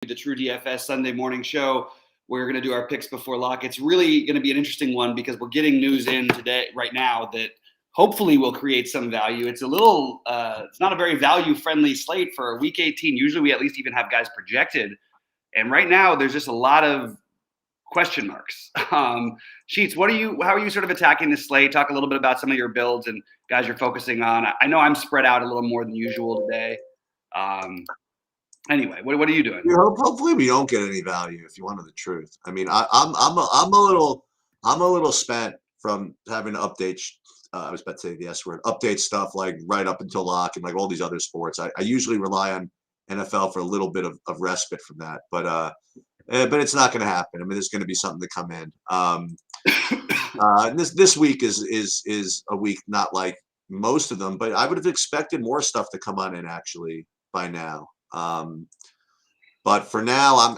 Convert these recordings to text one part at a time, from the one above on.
the True DFS Sunday morning show. We're going to do our picks before lock. It's really going to be an interesting one because we're getting news in today, right now, that hopefully will create some value. It's it's not a very value-friendly slate for Week 18. Usually we at least even have guys projected. And right now there's just a lot of question marks. Sheets, how are you sort of attacking this slate? Talk a little bit about some of your builds and guys you're focusing on. I know I'm spread out a little more than usual today. Anyway, what are you doing? Hopefully we don't get any value. If you wanted the truth, I mean, I'm a little spent from having to update. I was about to say the S word, update stuff like right up until lock and like all these other sports. I usually rely on NFL for a little bit of respite from that, but it's not going to happen. I mean, there's going to be something to come in. This week is a week not like most of them, but I would have expected more stuff to come on in actually by now. But for now, I'm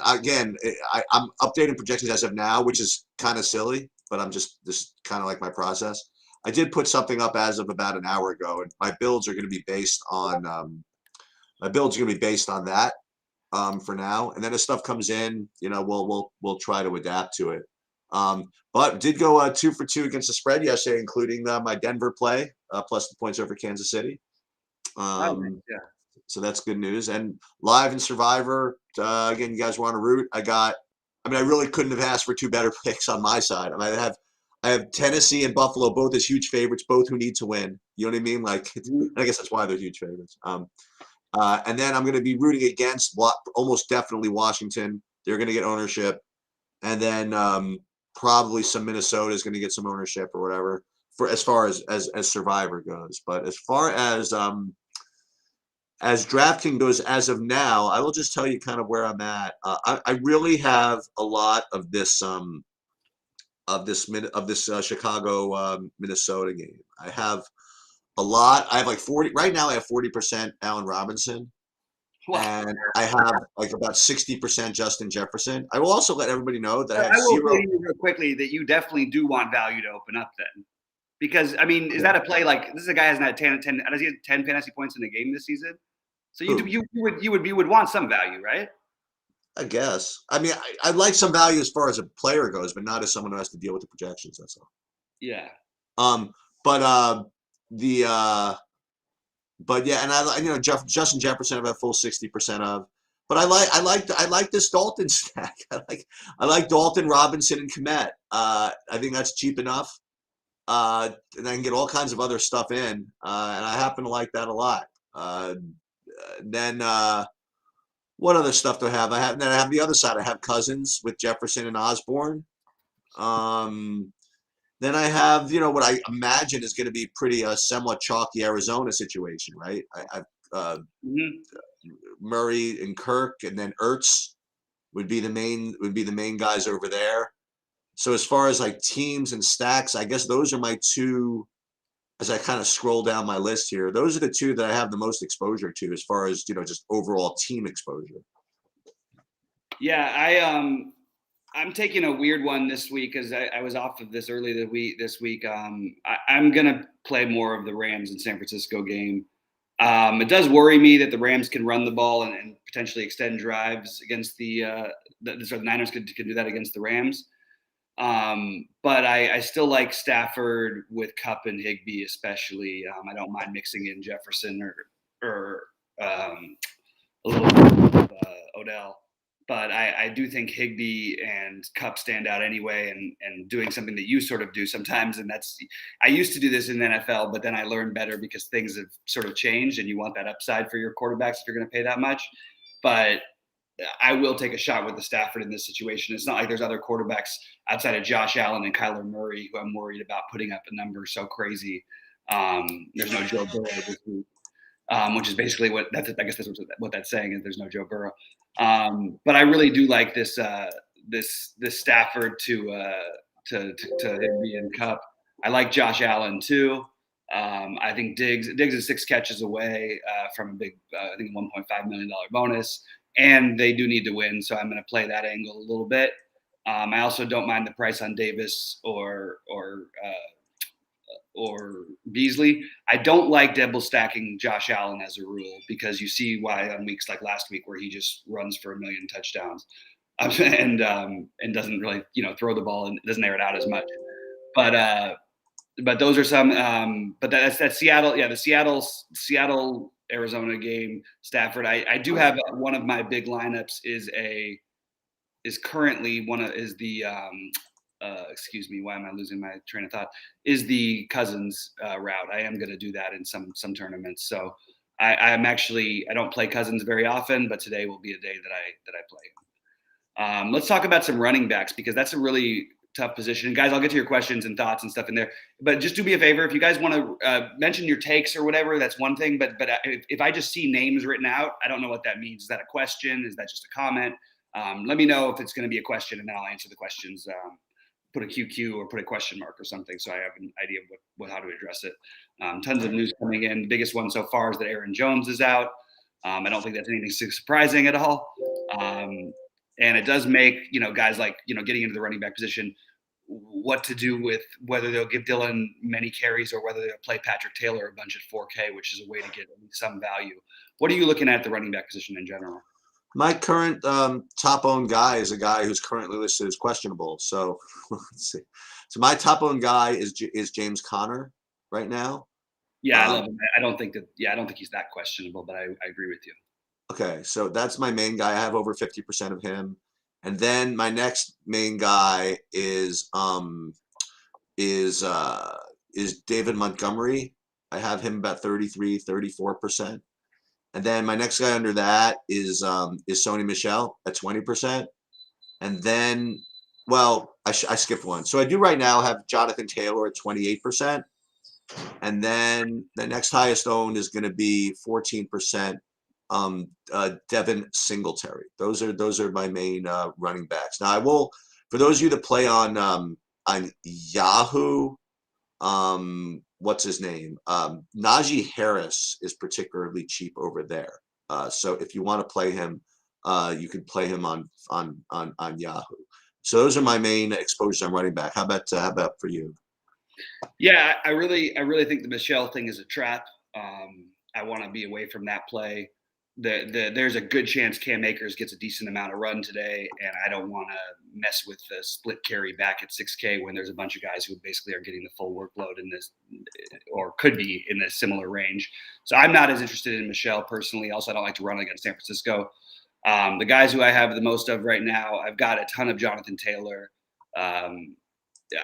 updating projections as of now, which is kind of silly, but I'm just kind of like my process. I did put something up as of about an hour ago, and my builds are going to be based on that for now. And then as stuff comes in, we'll try to adapt to it. But did go 2 for 2 against the spread yesterday, including my Denver play plus the points over Kansas City. Yeah. So that's good news. And live and Survivor, again, you guys want to root. I really couldn't have asked for 2 better picks on my side. I have Tennessee and Buffalo both as huge favorites, both who need to win. You know what I mean? Like, I guess that's why they're huge favorites. And then I'm going to be rooting against almost definitely Washington. They're going to get ownership. And then probably some Minnesota is going to get some ownership or whatever for as far as Survivor goes. But as far as DraftKings goes as of now, I will just tell you kind of where I'm at. I really have a lot of this Chicago Minnesota game. I have a lot. I have like 40 right now. I have 40% Allen Robinson, and I have like about 60% Justin Jefferson. I will also let everybody know that I have will tell you real quickly that you definitely do want value to open up then. Because, I mean, is that a play like this is a guy who hasn't had 10 does he have 10 fantasy points in the game this season? So you would want some value, right? I guess. I mean, I'd like some value as far as a player goes, but not as someone who has to deal with the projections. That's all. Yeah. But yeah, and Justin Jefferson I've had full 60% of. But I like this Dalton stack. I like Dalton, Robinson, and Kmet. I think that's cheap enough. And I can get all kinds of other stuff in, and I happen to like that a lot. Then what other stuff do I have? I have the other side. I have Cousins with Jefferson and Osborne. Then I have what I imagine is going to be pretty somewhat chalky Arizona situation, right? I've Murray and Kirk, and then Ertz would be the main guys over there. So as far as like teams and stacks, I guess those are my 2. As I kind of scroll down my list here, those are the 2 that I have the most exposure to as far as just overall team exposure. Yeah, I'm taking a weird one this week because I was off of this early this week. I'm gonna play more of the Rams and San Francisco game. It does worry me that the Rams can run the ball and potentially extend drives against the Niners could do that against the Rams. But I still like Stafford with Kupp and Higbee, especially. I don't mind mixing in Jefferson or a little bit of Odell. But I do think Higbee and Kupp stand out anyway, and doing something that you sort of do sometimes. And I used to do this in the NFL, but then I learned better because things have sort of changed, and you want that upside for your quarterbacks if you're going to pay that much. But I will take a shot with the Stafford in this situation. It's not like there's other quarterbacks outside of Josh Allen and Kyler Murray who I'm worried about putting up a number so crazy. There's no Joe Burrow this week, which is basically I guess that's what that's saying is there's no Joe Burrow. But I really do like this Stafford to Higbee and Kupp. I like Josh Allen too. I think Diggs is 6 catches away from a big, I think $1.5 million bonus, and they do need to win, so I'm going to play that angle a little bit. I also don't mind the price on Davis or Beasley. I don't like double stacking Josh Allen as a rule because you see why on weeks like last week where he just runs for a million touchdowns and doesn't really throw the ball and doesn't air it out as much. But those are some. But that's Seattle. Yeah, the Seattle Arizona game. Stafford. I do have one of my big lineups is currently excuse me, why am I losing my train of thought? Is the Cousins route. I am going to do that in some tournaments. So I don't play Cousins very often, but today will be a day that I play. Let's talk about some running backs because that's a really tough position. And guys, I'll get to your questions and thoughts and stuff in there. But just do me a favor, if you guys want to mention your takes or whatever, that's one thing. But if I just see names written out, I don't know what that means. Is that a question? Is that just a comment? Let me know if it's going to be a question, and then I'll answer the questions. Put a QQ or put a question mark or something so I have an idea of how to address it. Tons of news coming in. The biggest one so far is that Aaron Jones is out. I don't think that's anything surprising at all. And it does make, guys like, getting into the running back position, what to do with whether they'll give Dylan many carries or whether they'll play Patrick Taylor a bunch at 4K, which is a way to get some value. What are you looking at the running back position in general? My current top-owned guy is a guy who's currently listed as questionable. So let's see. So my top-owned guy is James Conner right now. Yeah, I love him. I don't think he's that questionable, but I agree with you. Okay, so that's my main guy. I have over 50% of him. And then my next main guy is David Montgomery. I have him about 34%. And then my next guy under that is Sony Michel at 20%. And then, well, I skipped one. So I do right now have Jonathan Taylor at 28%. And then the next highest owned is going to be 14%. Devin Singletary. Those are my main running backs. Now I will, for those of you that play on Yahoo, what's his name? Najee Harris is particularly cheap over there. So if you want to play him, you can play him on Yahoo. So those are my main exposures on running back. How about for you? Yeah, I really think the Michelle thing is a trap. I want to be away from that play. There's a good chance Cam Akers gets a decent amount of run today, and I don't want to mess with the split carry back at 6K when there's a bunch of guys who basically are getting the full workload in this, or could be in a similar range. So I'm not as interested in Michelle personally. Also, I don't like to run against San Francisco. The guys who I have the most of right now, I've got a ton of Jonathan Taylor. I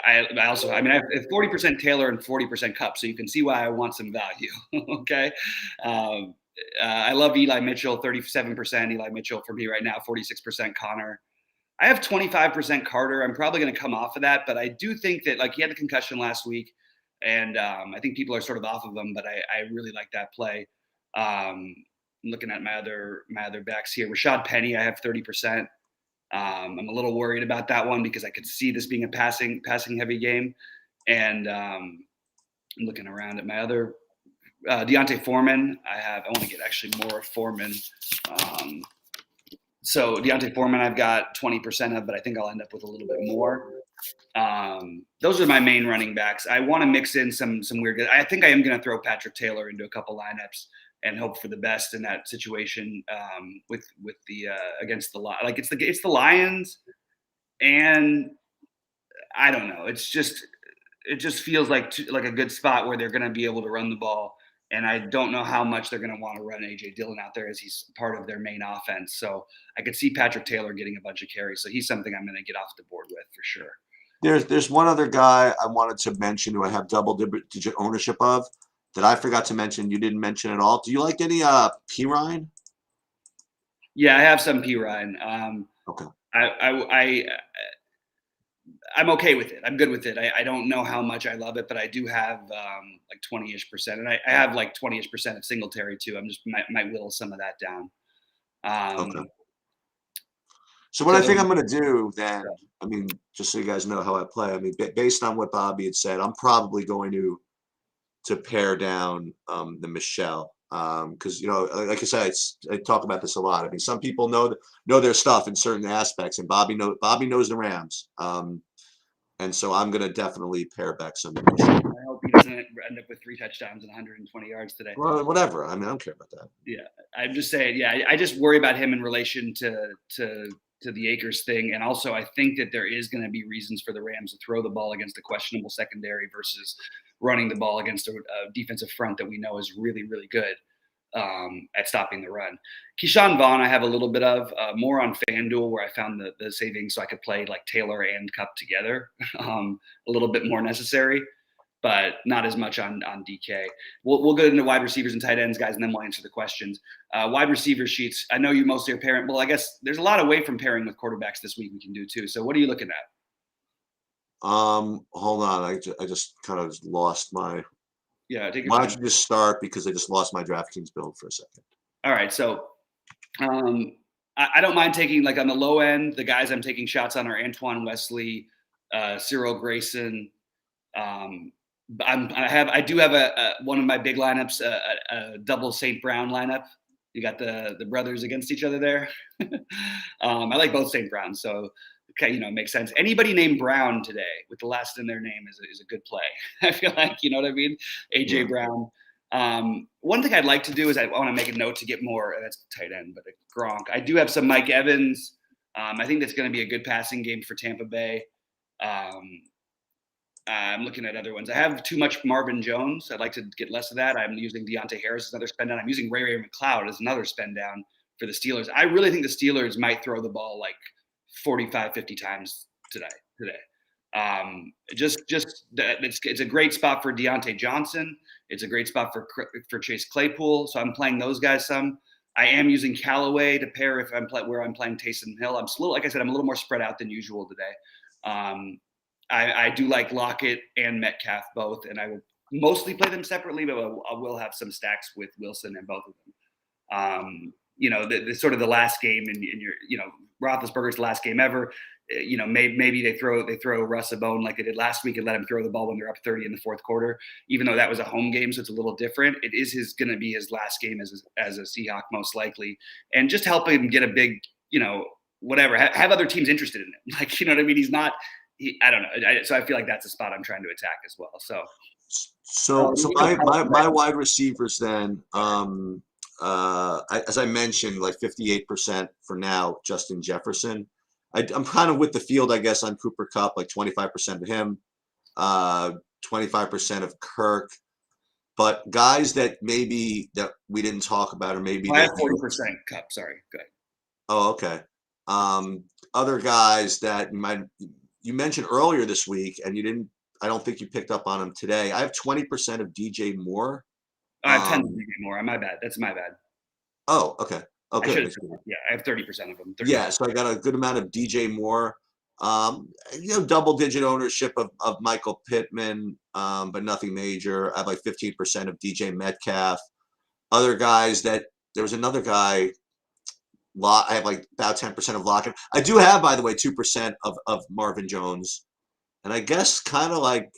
have 40% Taylor and 40% Cup, so you can see why I want some value. Okay. I love Eli Mitchell, 37% Eli Mitchell for me right now, 46% Connor. I have 25% Carter. I'm probably going to come off of that, but I do think that he had the concussion last week, and I think people are sort of off of him, but I really like that play. I'm looking at my other backs here. Rashad Penny, I have 30%. I'm a little worried about that one because I could see this being a passing heavy game, and I'm looking around at my other. Deontay Foreman, I want to get actually more of Foreman. So Deontay Foreman, I've got 20% of, but I think I'll end up with a little bit more. Those are my main running backs. I want to mix in some weird. I think I am going to throw Patrick Taylor into a couple lineups and hope for the best in that situation with the against the it's the Lions, and I don't know. It just feels like a good spot where they're going to be able to run the ball. And I don't know how much they're going to want to run A.J. Dillon out there as he's part of their main offense. So I could see Patrick Taylor getting a bunch of carries. So he's something I'm going to get off the board with for sure. There's one other guy I wanted to mention who I have double-digit ownership of that I forgot to mention. You didn't mention at all. Do you like any Perine? Yeah, I have some Perine. Okay. I'm okay with it. I'm good with it. I don't know how much I love it, but I do have 20-ish%. And I have 20-ish% of Singletary too. I'm just might whittle some of that down. Okay. So what I think I'm going to do then, just so you guys know how I play, based on what Bobby had said, I'm probably going to pare down the Michelle. Because like I said, I talk about this a lot. Some people know their stuff in certain aspects, and Bobby knows the Rams. And so I'm going to definitely pare back some. I hope he doesn't end up with 3 touchdowns and 120 yards today. Well, whatever. I mean, I don't care about that. Yeah, I'm just saying. Yeah, I just worry about him in relation to the Akers thing, and also I think that there is going to be reasons for the Rams to throw the ball against a questionable secondary versus running the ball against a defensive front that we know is really, really good at stopping the run. Keyshawn Vaughn, I have a little bit of more on FanDuel, where I found the savings so I could play like Taylor and Cup together, a little bit more necessary, but not as much on DK. We'll go into wide receivers and tight ends, guys, and then we'll answer the questions. Wide receiver sheets. I know you mostly are pairing. Well, I guess there's a lot away from pairing with quarterbacks this week we can do too. So what are you looking at? Hold on. I just kind of lost my. Yeah, take your Why time. don't you just start, because I just lost my DraftKings build for a second. All right, so I don't mind taking, like, on the low end, the guys I'm taking shots on are Antoine Wesley, Cyril Grayson. I do have a one of my big lineups, a double St. Brown lineup. You got the brothers against each other there. I like both St. Browns, so okay, it makes sense. Anybody named Brown today with the last in their name is a good play. I feel like, you know what I mean? AJ Brown. One thing I'd like to do is I want to make a note to get more. That's tight end, but a Gronk. I do have some Mike Evans. I think that's going to be a good passing game for Tampa Bay. I'm looking at other ones. I have too much Marvin Jones. I'd like to get less of that. I'm using Deontay Harris as another spend down. I'm using Ray McCloud as another spend down for the Steelers. I really think the Steelers might throw the ball like 45, 50 times today. It's a great spot for Deontay Johnson. It's a great spot for Chase Claypool. So I'm playing those guys some. I am using Callaway to pair if I'm playing Taysom Hill. Like I said, I'm a little more spread out than usual today. I do like Lockett and Metcalf both, and I will mostly play them separately, but I will have some stacks with Wilson and both of them. The sort of the last game in your, Roethlisberger's last game ever. Maybe they throw Russ a bone like they did last week and let him throw the ball when they're up 30 in the fourth quarter, even though that was a home game, so it's a little different. It is going to be his last game as a Seahawk most likely, and just help him get a big, whatever. Have other teams interested in him, like, you know what I mean? He's not. I don't know. So I feel like that's a spot I'm trying to attack as well. So my wide receivers then, as I mentioned, like 58% for now, Justin Jefferson. I'm kind of with the field, I guess, on Cooper Kupp, like 25% of him, 25% of Kirk. But guys that maybe that we didn't talk about, or maybe I have 40% Kupp. Sorry, go ahead. Oh, okay. Other guys that you mentioned earlier this week, and you didn't. I don't think you picked up on him today. I have 20% of DJ Moore. I have 10 of DJ Moore. My bad. That's my bad. Oh, okay. Okay. I have 30% of them. 30%. Yeah, so I got a good amount of DJ Moore. Double-digit ownership of Michael Pittman, but nothing major. I have like 15% of DJ Metcalf. Other guys there was another guy. I have like about 10% of Lockett. I do have, by the way, 2% of Marvin Jones. And I guess kind of like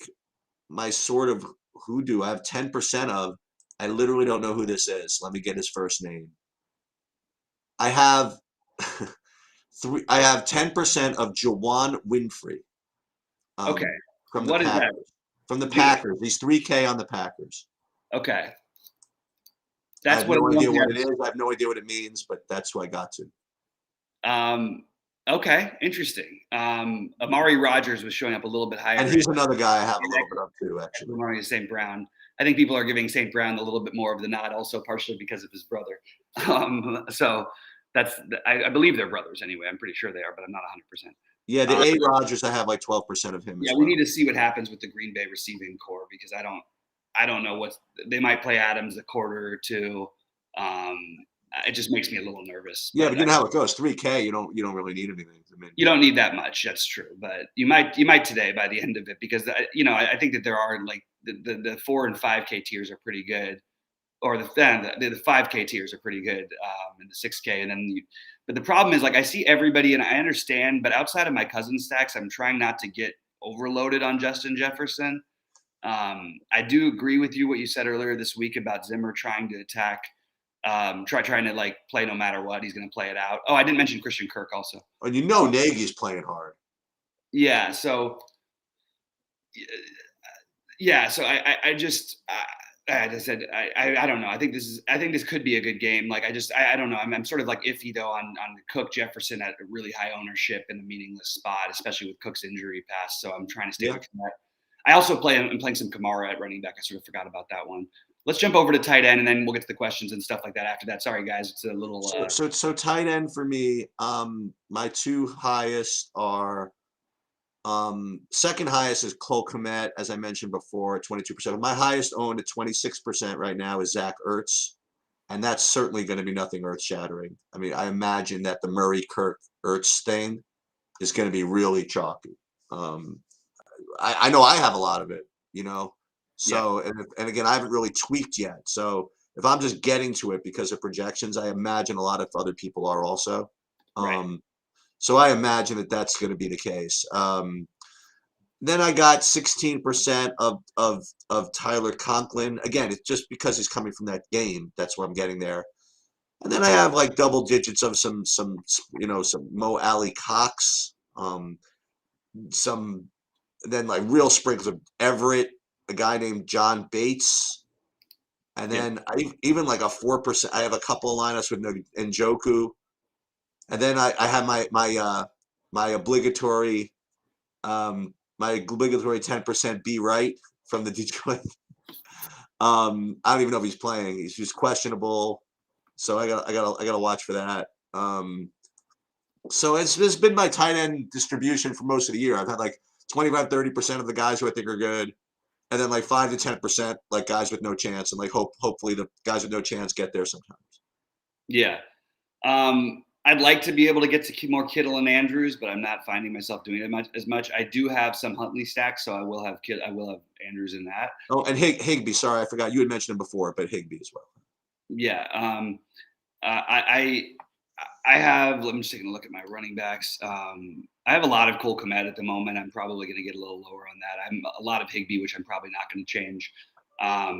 my sort of hoodoo, I have 10% of. I literally don't know who this is. Let me get his first name. I have 10% of Juwan Winfrey. Okay. From the Packers. Is that? From the Packers. He's 3K on the Packers. Okay. I have no idea what it is. I have no idea what it means, but that's who I got to. Okay, interesting. Amari Rogers was showing up a little bit higher. And he's another guy I have a little bit of too, actually. Amari St. Brown. I think people are giving St. Brown a little bit more of the nod, also partially because of his brother. So I believe they're brothers anyway. I'm pretty sure they are, but I'm not 100%. Yeah, the A. Rogers, I have like 12% of him. Yeah, we need to see what happens with the Green Bay receiving core, because I don't know they might play Adams a quarter or two. It just makes me a little nervous. Yeah, but you know how it goes. 3K, you don't really need anything. You don't need that much. That's true, but you might today by the end of it, because I think that there are like the 4 and 5K tiers are pretty good, or the 5K tiers are pretty good, and the 6K, and then but the problem is, like, I see everybody, and I understand, but outside of my cousin stacks, I'm trying not to get overloaded on Justin Jefferson. I do agree with you what you said earlier this week about Zimmer trying to attack, trying to like play no matter what. He's going to play it out. Oh, I didn't mention Christian Kirk also. And Nagy's playing hard. Yeah, so Yeah, so I just as I said, I don't know. I think this could be a good game. Like I don't know. I'm sort of like iffy though on Cook Jefferson at a really high ownership in a meaningless spot, especially with Cook's injury past. So I'm trying to stay Yeah. away from that. I also I'm playing some Kamara at running back. I sort of forgot about that one. Let's jump over to tight end and then we'll get to the questions and stuff like that after that. Sorry guys, it's a little So tight end for me, my two highest are second highest is Cole Kmet, as I mentioned before, at 22%. My highest owned at 26% right now is Zach Ertz, and that's certainly going to be nothing earth shattering. I mean, I imagine that the Murray Kirk Ertz thing is going to be really chalky. Um, I know I have a lot of it, you know. yeah, So and again, I haven't really tweaked yet. So if I'm just getting to it because of projections, I imagine a lot of other people are also. right. So I imagine that that's going to be the case. Then I got 16% of Tyler Conklin. Again, it's just because he's coming from that game. That's where I'm getting there. And then I have like double digits of some some Mo Alley Cox, some then like real sprinkles of Everett, a guy named John Bates, and Yeah. then even like a 4%. I have a couple of lineups with Njoku, and then I have my obligatory my obligatory 10% B right from the Detroit. I don't even know if he's playing. He's just questionable, so I gotta watch for that. So it's been my tight end distribution for most of the year. I've had like 25-30% of the guys who I think are good, and then like 5 to 10% like guys with no chance, and like hopefully the guys with no chance get there sometimes. Yeah. I'd like to be able to get to more Kittle and Andrews, but I'm not finding myself doing it as much. I do have some Huntley stacks, so I will have Andrews in that. Oh, and Higbee. Sorry, I forgot you had mentioned him before, but Higbee as well. Yeah. I have. I'm just taking a look at my running backs. I have a lot of Cole Kmet at the moment. I'm probably going to get a little lower on that. I'm a lot of Higbee, which I'm probably not going to change. A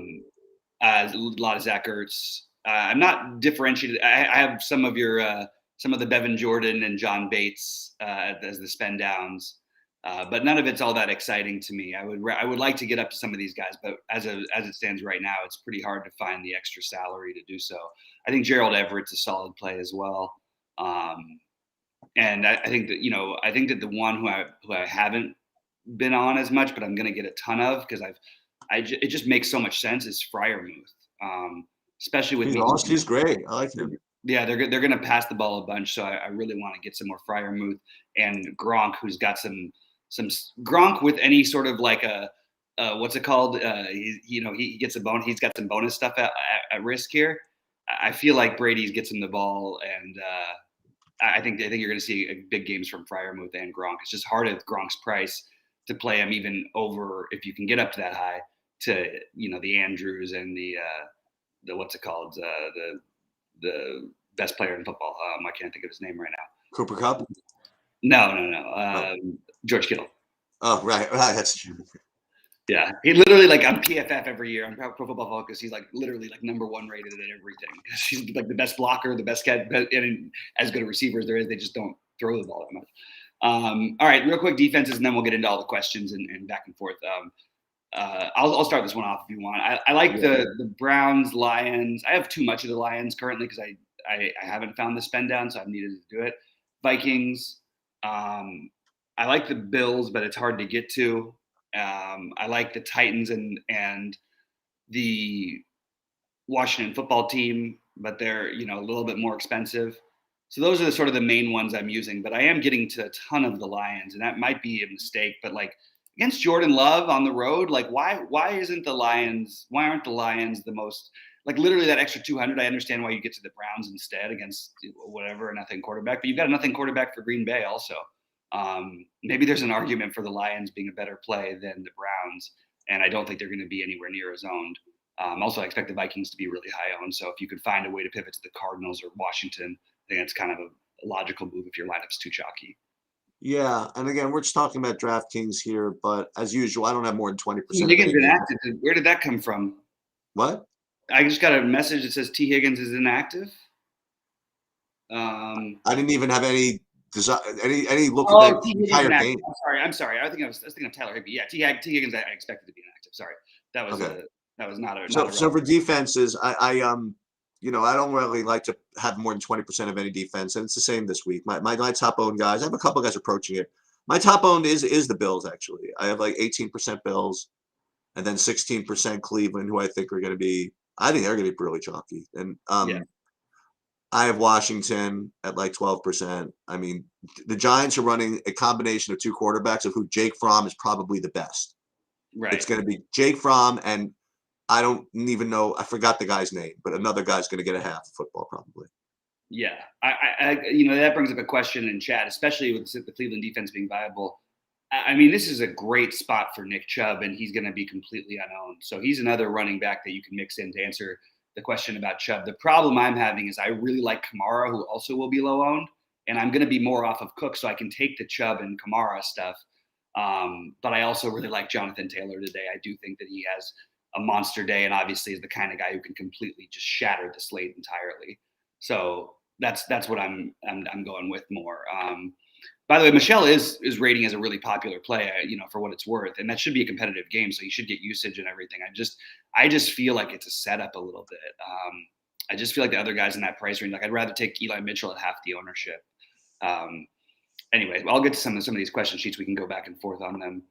lot of Zach Ertz. I'm not differentiated. I have some of the Bevan Jordan and John Bates as the spend downs, but none of it's all that exciting to me. I would like to get up to some of these guys, but as it stands right now, it's pretty hard to find the extra salary to do so. I think Gerald Everett's a solid play as well, and I think that the one who I haven't been on as much, but I'm going to get a ton of because it just makes so much sense is Fryermuth, especially with me. He's great. I like him. Yeah, they're going to pass the ball a bunch, so I really want to get some more Fryermuth and Gronk, who's got some Gronk with any sort of like a what's it called? He gets a bone. He's got some bonus stuff at risk here. I feel like Brady gets him the ball, and I think you're going to see big games from Fryermuth and Gronk. It's just hard at Gronk's price to play him even over if you can get up to that high to the Andrews and the what's it called the best player in football. I can't think of his name right now. Cooper Kupp? No. George Kittle. Oh, right. That's true. Yeah, he literally like on PFF every year on Pro Football Focus. He's like literally like number one rated at everything. He's like the best blocker, the best cat, and as good a receiver as there is. They just don't throw the ball that much. All right, real quick defenses, and then we'll get into all the questions and back and forth. I'll start this one off if you want. I like the Browns, Lions. I have too much of the Lions currently because I haven't found the spend down, so I've needed to do it. Vikings. I like the Bills, but it's hard to get to. I like the Titans and the Washington football team, but they're a little bit more expensive. So those are the sort of the main ones I'm using. But I am getting to a ton of the Lions, and that might be a mistake. But like against Jordan Love on the road, like why aren't the Lions the most like literally that extra 200? I understand why you get to the Browns instead against whatever nothing quarterback, but you've got a nothing quarterback for Green Bay also. Maybe there's an argument for the Lions being a better play than the Browns, and I don't think they're going to be anywhere near as owned. Also, I expect the Vikings to be really high owned. So if you could find a way to pivot to the Cardinals or Washington, I think that's kind of a logical move if your lineup's too chalky. Yeah, and again, we're just talking about DraftKings here, but as usual, I don't have more than 20%. Higgins inactive. Where did that come from? What? I just got a message that says T. Higgins is inactive. I didn't even have any look at that entire game. I'm sorry. I was thinking of Tyler Higbee. Yeah, T. Higgins I expected to be inactive. offensive. Sorry, that was Okay. that was not a not So a so relevant. for defenses, I don't really like to have more than 20% of any defense, and it's the same this week. My top owned guys, I have a couple guys approaching it. My top owned is the Bills actually. I have like 18% Bills, and then 16% Cleveland, who I think they're gonna be really chalky. And Yeah, I have Washington at like 12%. I mean, the Giants are running a combination of two quarterbacks of who Jake Fromm is probably the best. It's right. going to be Jake Fromm, and I don't even know. I forgot the guy's name, but another guy's going to get a half of football probably. Yeah, that brings up a question in chat, especially with the Cleveland defense being viable. I mean, this is a great spot for Nick Chubb, and he's going to be completely unowned. So he's another running back that you can mix in to answer the question about Chubb. The problem I'm having is I really like Kamara, who also will be low owned, and I'm going to be more off of Cook, so I can take the Chubb and Kamara stuff. But I also really like Jonathan Taylor today. I do think that he has a monster day, and obviously is the kind of guy who can completely just shatter the slate entirely. So that's what I'm going with more. By the way, Michelle is rating as a really popular play, for what it's worth, and that should be a competitive game, so you should get usage and everything. I just feel like it's a setup a little bit. I just feel like the other guys in that price range, like I'd rather take Eli Mitchell at half the ownership. Um, anyway, I'll get to some of these question sheets. We can go back and forth on them.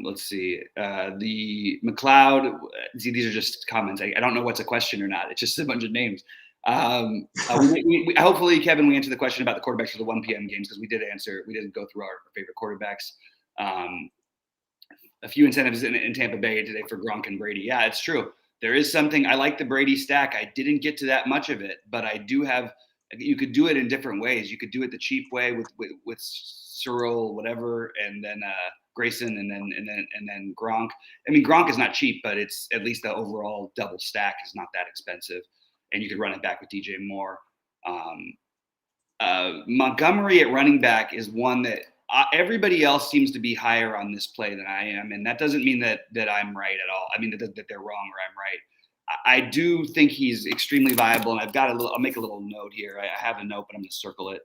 Let's see. The McLeod. See, these are just comments. I don't know what's a question or not. It's just a bunch of names. Hopefully, Kevin, we answered the question about the quarterbacks for the 1 p.m. games because we did answer. We didn't go through our favorite quarterbacks. A few incentives in Tampa Bay today for Gronk and Brady. Yeah, it's true. There is something. I like the Brady stack. I didn't get to that much of it, but I do have. You could do it in different ways. You could do it the cheap way with Cyril, whatever, and then Grayson, and then Gronk. I mean, Gronk is not cheap, but it's at least the overall double stack is not that expensive, and you could run it back with DJ Moore. Montgomery at running back is one that everybody else seems to be higher on this play than I am, and that doesn't mean that I'm right at all. I mean that they're wrong or I'm right. I do think he's extremely viable, and I'll make a little note here. I have a note, but I'm going to circle it.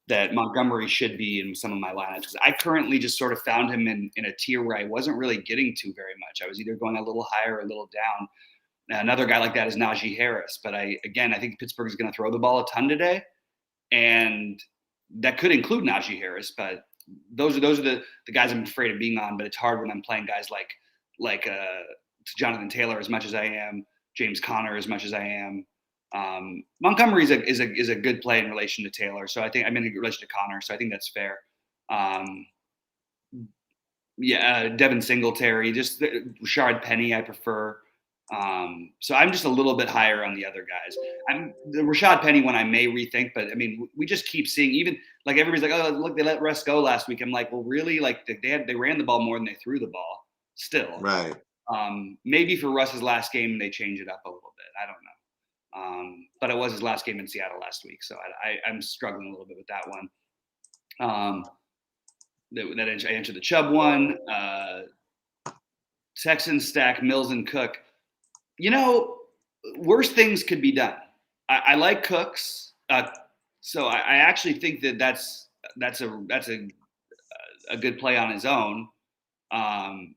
That Montgomery should be in some of my lineups because I currently just sort of found him in a tier where I wasn't really getting to very much. I was either going a little higher or a little down. Another guy like that is Najee Harris, but I think Pittsburgh is going to throw the ball a ton today, and that could include Najee Harris. But those are the guys I'm afraid of being on. But it's hard when I'm playing guys like Jonathan Taylor as much as I am, James Conner as much as I am. Montgomery is a good play in relation to Taylor, so I think I'm in relation to Conner, so I think that's fair. Devin Singletary, just Rashard Penny, I prefer. So I'm just a little bit higher on the other guys. I'm the Rashad Penny one I may rethink, but I mean, we just keep seeing even like everybody's like, oh look, they let Russ go last week. I'm like, well, really? Like they ran the ball more than they threw the ball. Still, Right. maybe for Russ's last game they change it up a little bit. I don't know. But it was his last game in Seattle last week, so I'm struggling a little bit with that one. That I answered the Chubb one. Texans stack Mills and Cook. Worse things could be done. I like Cooks, so I actually think that's a good play on his own, and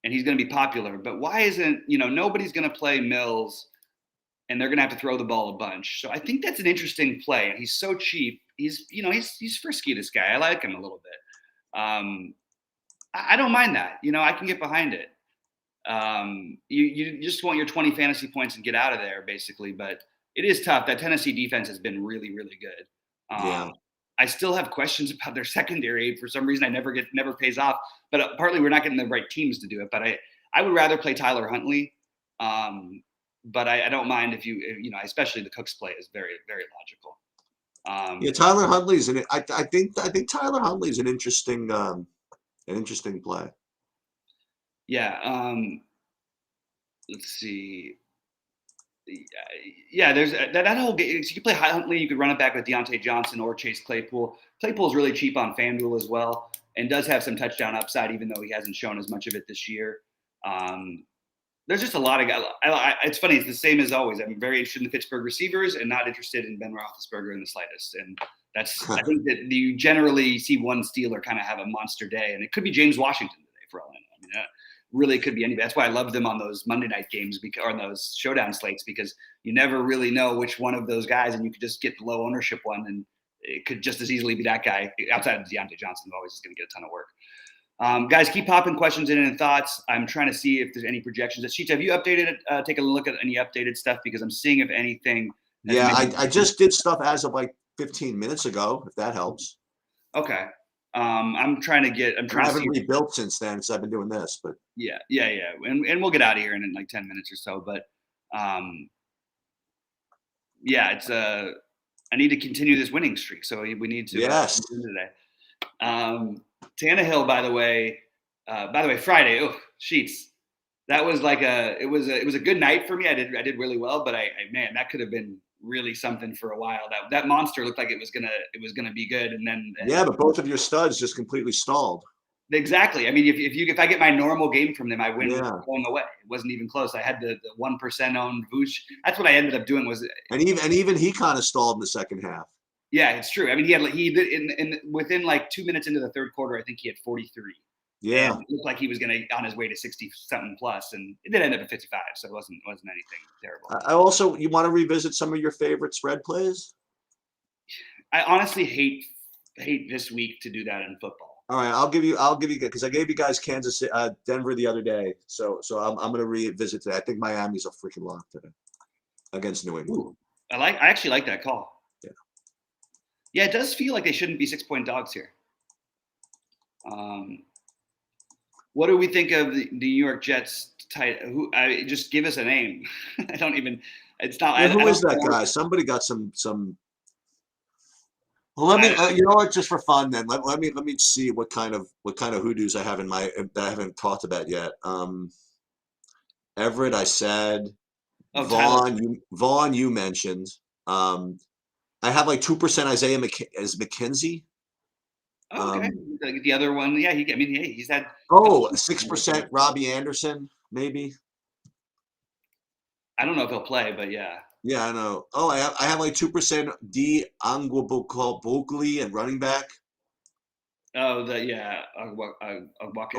he's going to be popular. But why isn't nobody's going to play Mills, and they're going to have to throw the ball a bunch? So I think that's an interesting play, and he's so cheap. He's frisky. This guy, I like him a little bit. I don't mind that. I can get behind it. You just want your 20 fantasy points and get out of there, basically. But it is tough. That Tennessee defense has been really, really good. Yeah. I still have questions about their secondary. For some reason, never pays off. But partly we're not getting the right teams to do it. But I would rather play Tyler Huntley. But I don't mind if especially the Cooks play is very, very logical. Tyler Huntley's I think Tyler Huntley's an interesting play. Yeah. Let's see. Yeah, there's that whole game. So you play Huntley, you could run it back with Deontay Johnson or Chase Claypool. Claypool's really cheap on FanDuel as well, and does have some touchdown upside, even though he hasn't shown as much of it this year. There's just a lot of guys. It's funny. It's the same as always. I'm very interested in the Pittsburgh receivers and not interested in Ben Roethlisberger in the slightest. And I think that you generally see one Steeler kind of have a monster day, and it could be James Washington today for all I know. I mean, really could be anybody. That's why I love them on those Monday night games or on those showdown slates, because you never really know which one of those guys, and you could just get the low ownership one, and it could just as easily be that guy outside of Deontay Johnson, who's always just going to get a ton of work. Guys, keep popping questions in and thoughts. I'm trying to see if there's any projections. Sheets, have you updated it? Take a look at any updated stuff, because I'm seeing if anything. Yeah, I just did stuff as of like 15 minutes ago, if that helps. Okay. I'm trying to get. I haven't rebuilt since then, because I've been doing this. But yeah, and we'll get out of here in like 10 minutes or so. But yeah, it's I need to continue this winning streak, so we need to. Yes. Today. Tannehill, by the way, Friday. Oh, Sheets. That was like it was a good night for me. I did really well, but man, that could have been really something for a while. That monster looked like it was gonna be good, and then yeah, but both of your studs just completely stalled. Exactly. I mean, if I get my normal game from them, I win going away. It wasn't even close. I had the 1% owned Vooch. That's what I ended up doing. And even he kind of stalled in the second half. Yeah, it's true. I mean, within like 2 minutes into the third quarter, I think he had 43. Yeah, and it looked like he was on his way to 60 something plus, and it did end up at 55, so it wasn't anything terrible. I also, you want to revisit some of your favorite spread plays? I honestly hate this week to do that in football. All right, I'll give you because I gave you guys Denver the other day, so I'm going to revisit today. I think Miami's a freaking lock today against New England. Ooh, I actually like that call. Yeah. Yeah, it does feel like they shouldn't be 6-point dogs here. What do we think of the New York Jets tight? Just give us a name. I don't even. It's not. Yeah, who is that guy? Somebody got some. Well, let me. You know what? Just for fun, then let me see what kind of hoodoos I have that I haven't talked about yet. Everett, I said. Vaughn, you mentioned. I have like 2% Isaiah McKenzie. Okay. The other one, yeah. He's had. 6% Robbie Anderson, maybe. I don't know if he'll play, but yeah. Yeah, I know. Oh, I have like 2% D Angwabokli and running back. Oh, yeah. Oh,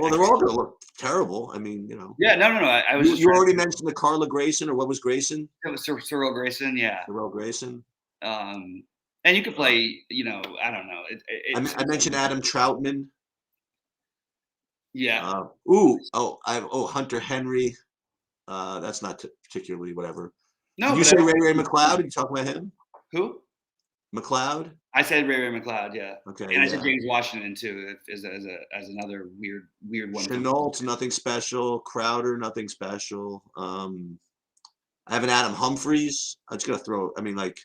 they're all gonna look terrible. I mean, you know. Yeah, no. I was. You already mentioned the Carla Grayson, or what was Grayson? It was Cyril Grayson, yeah. Cyril Grayson. And you could play, I don't know. I mentioned Adam Troutman. Yeah. Hunter Henry. That's not particularly whatever. No. Did you say Ray McLeod? Did you talk about him? Who? McLeod. I said Ray McLeod. Yeah. Okay. And I said James Washington too, as another weird one. Chenault, nothing special. Crowder, nothing special. I have an Adam Humphries. I'm just gonna throw. I mean, like.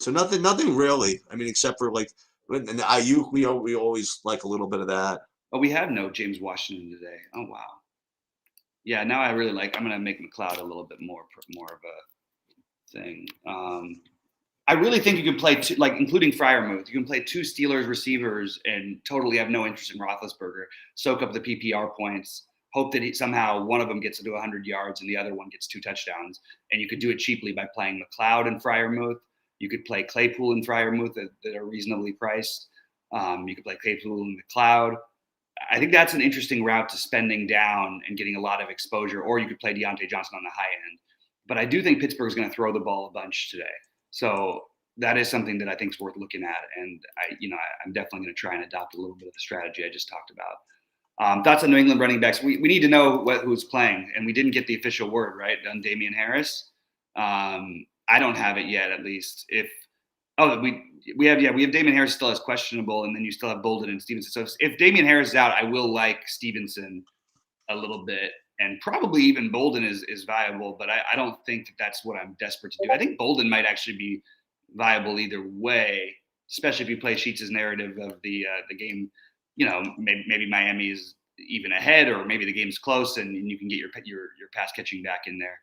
So nothing really. I mean, except for like, and the Ayuk, we always like a little bit of that. Oh, we have no James Washington today. Oh wow. Yeah, now I really like. I'm gonna make McLeod a little bit more of a thing. I really think you can play two, like including Freiermuth. You can play 2 Steelers receivers and totally have no interest in Roethlisberger. Soak up the PPR points. Hope that somehow one of them gets to 100 yards and the other one gets 2 touchdowns. And you could do it cheaply by playing McLeod and Freiermuth. You could play Claypool and Freiermuth that are reasonably priced. You could play Claypool and McLeod. I think that's an interesting route to spending down and getting a lot of exposure. Or you could play Deontay Johnson on the high end. But I do think Pittsburgh's going to throw the ball a bunch today. So that is something that I think is worth looking at. And I'm definitely going to try and adopt a little bit of the strategy I just talked about. Thoughts on New England running backs? We need to know who's playing, and we didn't get the official word right on Damian Harris. I don't have it yet, at least. We have Damian Harris still as questionable, and then you still have Bolden and Stevenson. So if Damian Harris is out, I will like Stevenson a little bit, and probably even Bolden is viable, but I don't think that's what I'm desperate to do. I think Bolden might actually be viable either way, especially if you play Sheets' narrative of the game. Maybe Miami is even ahead, or maybe the game's close, and you can get your pass catching back in there.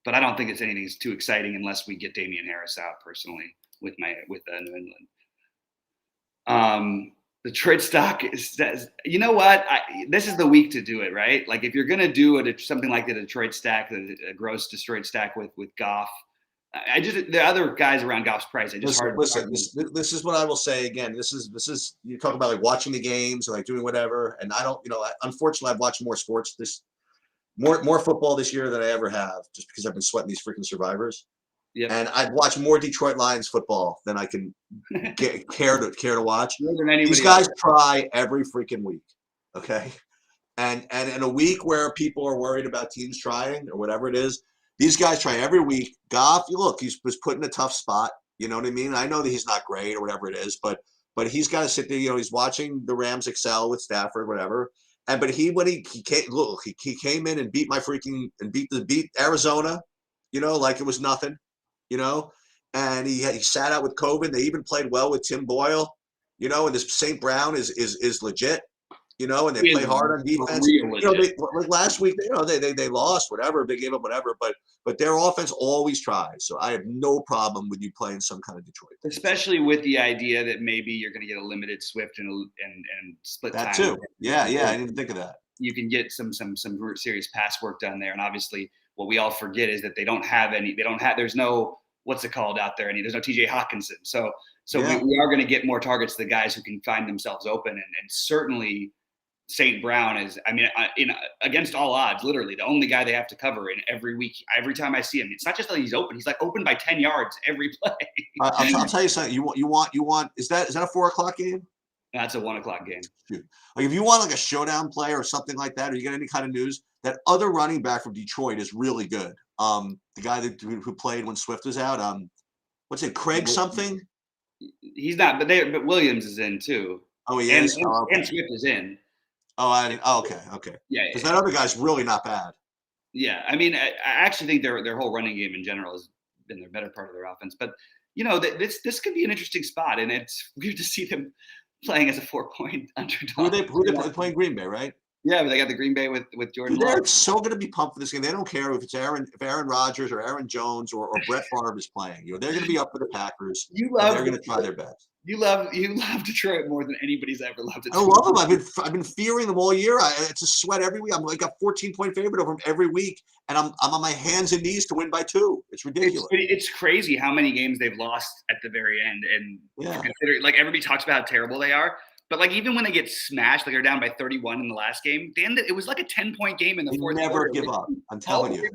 But I don't think it's anything too exciting unless we get Damian Harris out personally with New England. The trade stock says, you know what? This is the week to do it, right? Like if you're going to do something like the Detroit stack, a gross Detroit stack with Goff, I just the other guys around Goff's price. I just Listen, hard. listen. This is what I will say again. This is you talk about like watching the games and like doing whatever. And I don't, unfortunately, I've watched more sports more football this year than I ever have, just because I've been sweating these freaking survivors. Yep. And I've watched more Detroit Lions football than I can care to watch. More than anybody These guys else. try every freaking week, okay? And in a week where people are worried about teams trying or whatever it is, these guys try every week. Goff, look, he was put in a tough spot. You know what I mean? I know that he's not great or whatever it is, but he's got to sit there. He's watching the Rams excel with Stafford, whatever. And but when he came, look, he came in and beat beat Arizona, like it was nothing, and he sat out with COVID. They even played well with Tim Boyle, and this St. Brown is legit, and they play hard on defense. Like last week, they lost, whatever, they gave up, whatever, but their offense always tries. So I have no problem with you playing some kind of Detroit, especially with the idea that maybe you're going to get a limited Swift and split that time. too. Yeah, I didn't even think of that. You can get some serious pass work done there, and obviously, what we all forget is that they don't have any. There's no what's it called out there, and there's no T.J. Hawkinson. So Yeah. we are going to get more targets to the guys who can find themselves open, and certainly St. Brown is, against all odds, literally the only guy they have to cover in every week. Every time I see him, it's not just that he's open; he's like open by 10 yards every play. I'll tell you something. You want is that a 4:00 game? That's a 1:00 game. Like if you want like a showdown play or something like that, or you get any kind of news, that other running back from Detroit is really good. The guy who played when Swift was out. What's it? Craig something? He's not, but Williams is in too. Oh, he and, is. and Swift is in. Okay. Yeah. Because that other guy's really not bad. Yeah, I actually think their whole running game in general has been their better part of their offense. But this could be an interesting spot, and it's weird to see them playing as a 4-point underdog. Who they playing? Green Bay, right? Yeah, but they got the Green Bay with Jordan Dude, they're Love. so going to be pumped for this game. They don't care if Aaron Rodgers or Aaron Jones or Brett Favre is playing. They're going to be up for the Packers. They're going to try their best. You love Detroit more than anybody's ever loved it. I love them. I've been fearing them all year. It's a sweat every week. I'm like a 14-point favorite over them every week, and I'm on my hands and knees to win by 2. It's ridiculous. It's crazy how many games they've lost at the very end, and consider like everybody talks about how terrible they are. But like even when they get smashed, like they're down by 31 in the last game, it was like a 10-point game in the fourth quarter. Never give up. I'm telling you.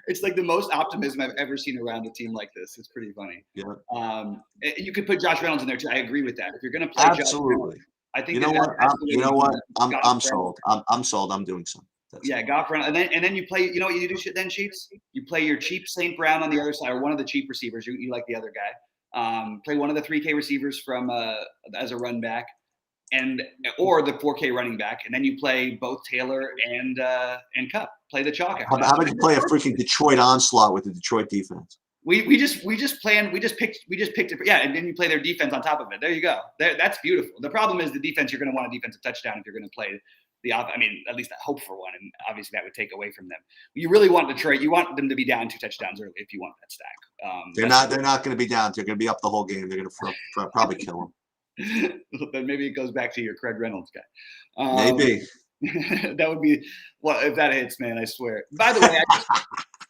It's like the most optimism I've ever seen around a team like this. It's pretty funny. Yeah. You could put Josh Reynolds in there too. I agree with that. If you're going to play absolutely, Josh Reynolds, I think you know what? I'm sold. I'm sold. I'm doing something. Goff Reynolds, and then you play. You know what you do? Then Sheets. You play your cheap St. Brown on the other side, or one of the cheap receivers. You like the other guy. Play one of the 3K receivers from as a run back, or the 4K running back, and then you play both Taylor and Kupp. Play the chalk. How about you play a freaking Detroit onslaught with the Detroit defense? We just picked it. Yeah, and then you play their defense on top of it. There you go. That's beautiful. The problem is the defense. You're going to want a defensive touchdown if you're going to play the off. I mean, at least I hope for one, and obviously that would take away from them. You really want Detroit. You want them to be down 2 touchdowns early if you want that stack. They're not going to be down. They're going to be up the whole game. They're going to probably kill them. But maybe it goes back to your Craig Reynolds guy. Maybe. That would be if that hits, man. I swear. By the way,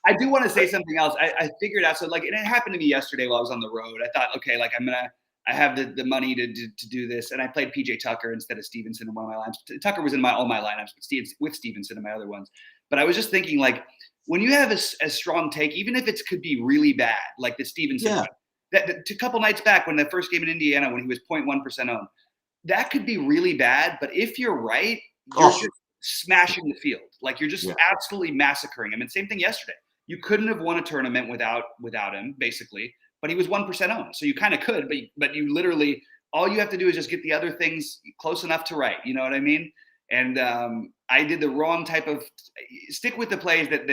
I do want to say something else. I figured out. So it happened to me yesterday while I was on the road. I thought, okay, I have the money to do this, and I played PJ Tucker instead of Stevenson in one of my lines. Tucker was in all my lineups, but with Stevenson in my other ones. But I was just thinking, when you have a strong take, even if it could be really bad, like the Stevenson one, that a couple nights back when the first game in Indiana when he was 0.1% owned, that could be really bad. But if you're right, you're just smashing the field. You're just absolutely massacring him. And same thing yesterday. You couldn't have won a tournament without him, basically. But he was 1% owned, so you kind of could. But you literally all you have to do is just get the other things close enough to right. You know what I mean? And I did the wrong type of stick with the plays that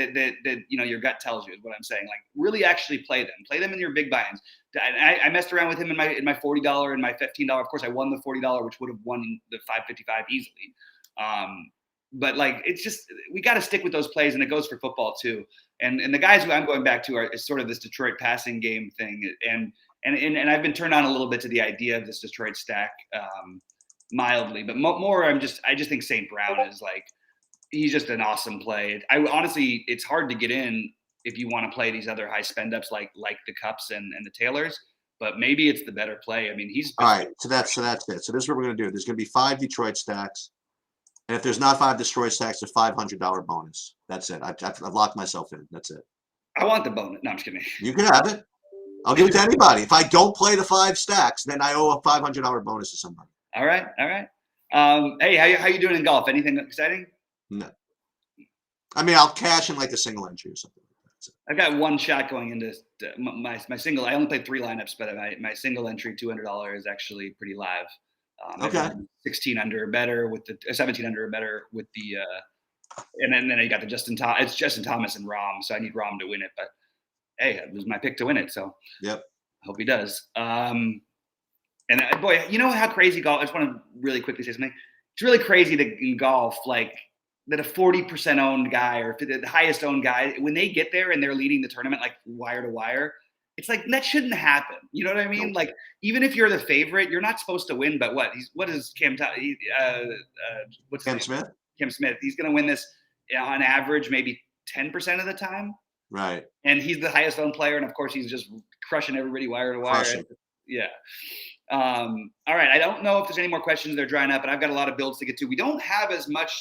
your gut tells you is what I'm saying. Really actually play them in your big buy-ins. I messed around with him in my $40 and my $15. Of course, I won the $40, which would have won the $5.55 easily. But it's just we got to stick with those plays, and it goes for football too. And the guys who I'm going back to is sort of this Detroit passing game thing, and I've been turned on a little bit to the idea of this Detroit stack mildly, but more I just think St. Brown is he's just an awesome play. I honestly, it's hard to get in if you want to play these other high spend ups like the Cups and the Taylors. But maybe it's the better play. I mean, he's All right. So that's it. So this is what we're gonna do. There's gonna be 5 Detroit stacks. And if there's not 5 Detroit stacks, a $500 bonus. That's it. I've locked myself in. That's it. I want the bonus. No, I'm just kidding. You can have it. I'll give it to anybody. If I don't play the 5 stacks, then I owe a $500 bonus to somebody. All right. Hey, how you doing in golf? Anything exciting? No. I mean, I'll cash in like a single entry or something. I've got one shot going into my single. I only played 3 lineups, but my single entry $200 is actually pretty live. Okay. 16 under or better with the 17 under or better with the and then I got the Justin Thomas. It's Justin Thomas and Rahm, so I need Rahm to win it. But hey, it was my pick to win it, so yep. I hope he does. And boy, you know how crazy golf. I just want to really quickly say something. It's really crazy that in golf, like that a 40% owned guy or the highest owned guy, when they get there and they're leading the tournament like wire to wire, it's like that shouldn't happen. You know what I mean? Nope. Like even if you're the favorite, you're not supposed to win. But what is Cam? What's Cam Smith? Cam Smith. He's going to win this on average maybe 10% of the time. Right. And he's the highest owned player, and of course he's just crushing everybody wire to wire. Crushing. Yeah. All right. I don't know if there's any more questions. They're drying up, but I've got a lot of builds to get to. We don't have as much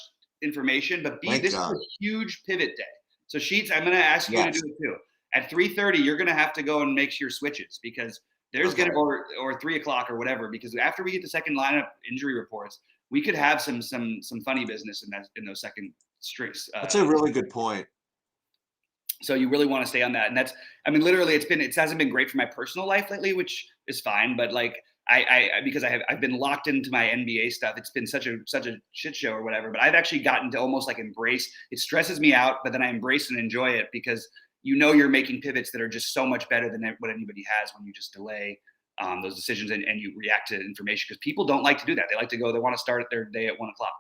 information, but this is a huge pivot day. So Sheets, I'm going to ask you to do it too. At 3:30, you're going to have to go and make your switches because there's going to or 3 o'clock or whatever. Because after we get the second lineup injury reports, we could have some funny business in those second streaks. That's a really good point. So you really want to stay on that, and that's. I mean, literally, it hasn't been great for my personal life lately, which is fine. But like, because I've been locked into my NBA stuff. It's been such a shit show or whatever. But I've actually gotten to almost like embrace. It stresses me out, but then I embrace and enjoy it because you're making pivots that are just so much better than what anybody has when you just delay those decisions and you react to information because people don't like to do that. They like to go. They want to start their day at 1 o'clock.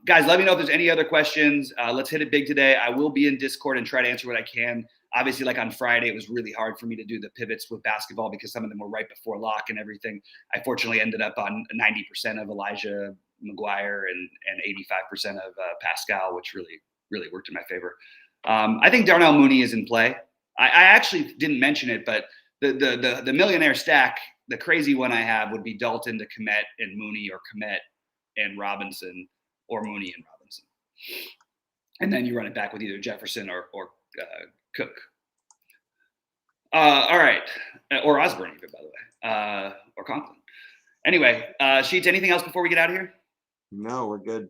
Guys, let me know if there's any other questions. Let's hit it big today. I will be in Discord and try to answer what I can. Obviously, like on Friday, it was really hard for me to do the pivots with basketball because some of them were right before lock and everything. I fortunately ended up on 90% of Elijah McGuire and 85% of Pascal, which really, really worked in my favor. I think Darnell Mooney is in play. I actually didn't mention it, but the millionaire stack, the crazy one I have would be Dalton to Kmet and Mooney or Kmet and Robinson or Mooney and Robinson. And then you run it back with either Jefferson or Cook. All right. Or Osborne even, by the way. Or Conklin. Anyway, Sheets, anything else before we get out of here? No, we're good.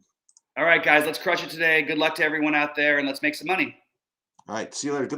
All right, guys, let's crush it today. Good luck to everyone out there, and let's make some money. All right. See you later. Good